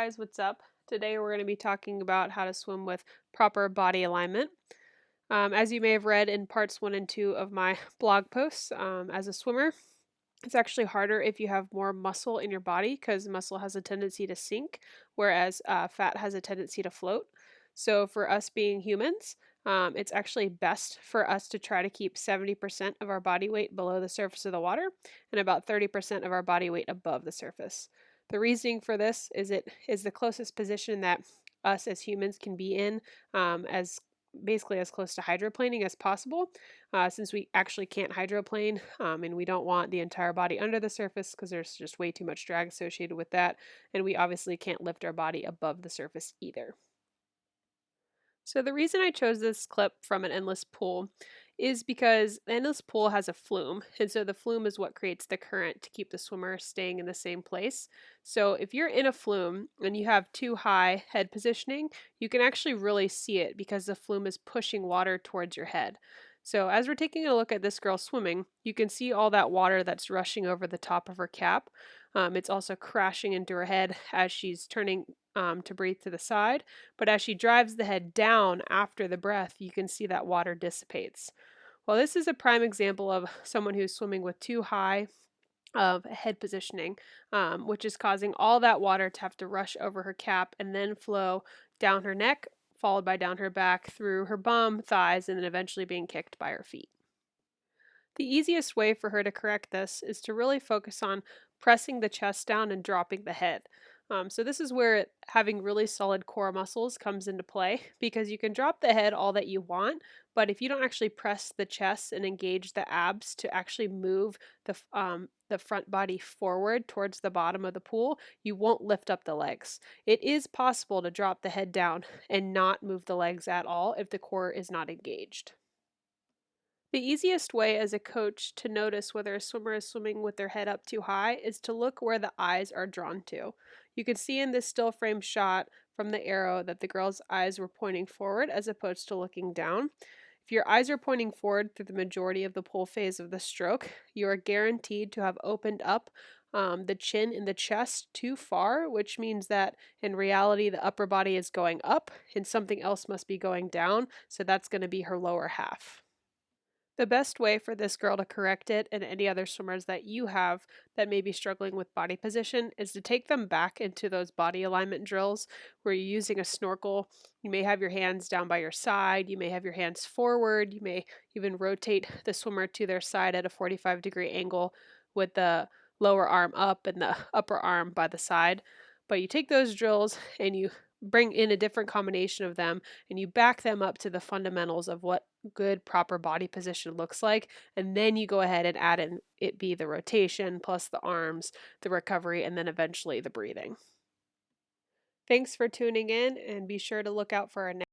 guys, what's up? Today we're going to be talking about how to swim with proper body alignment. As you may have read in parts 1 and 2 of my blog posts, as a swimmer, it's actually harder if you have more muscle in your body because muscle has a tendency to sink, whereas fat has a tendency to float. So for us being humans, it's actually best for us to try to keep 70% of our body weight below the surface of the water and about 30% of our body weight above the surface. The reasoning for this is it is the closest position that us as humans can be in, as basically as close to hydroplaning as possible, since we actually can't hydroplane, and we don't want the entire body under the surface because there's just way too much drag associated with that, and we obviously can't lift our body above the surface either. So the reason I chose this clip from an endless pool is because the endless pool has a flume, and so the flume is what creates the current to keep the swimmer staying in the same place. So if you're in a flume and you have too high head positioning, you can actually really see it because the flume is pushing water towards your head. So as we're taking a look at this girl swimming, you can see all that water that's rushing over the top of her cap. It's also crashing into her head as she's turning to breathe to the side. But as she drives the head down after the breath, you can see that water dissipates. Well, this is a prime example of someone who's swimming with too high of head positioning, which is causing all that water to have to rush over her cap and then flow down her neck, followed by down her back, through her bum, thighs, and then eventually being kicked by her feet. The easiest way for her to correct this is to really focus on pressing the chest down and dropping the head. So this is where having really solid core muscles comes into play because you can drop the head all that you want, but if you don't actually press the chest and engage the abs to actually move the front body forward towards the bottom of the pool, you won't lift up the legs. It is possible to drop the head down and not move the legs at all if the core is not engaged. The easiest way as a coach to notice whether a swimmer is swimming with their head up too high is to look where the eyes are drawn to. You can see in this still frame shot from the arrow that the girl's eyes were pointing forward as opposed to looking down. If your eyes are pointing forward through the majority of the pull phase of the stroke, you are guaranteed to have opened up the chin and the chest too far, which means that in reality the upper body is going up and something else must be going down, so that's going to be her lower half. The best way for this girl to correct it and any other swimmers that you have that may be struggling with body position is to take them back into those body alignment drills where you're using a snorkel. You may have your hands down by your side, you may have your hands forward, you may even rotate the swimmer to their side at a 45-degree angle with the lower arm up and the upper arm by the side. But you take those drills and you bring in a different combination of them and you back them up to the fundamentals of what good proper body position looks like, and then you go ahead and add in it be the rotation plus the arms, the recovery, and then eventually the breathing. Thanks for tuning in, and be sure to look out for our next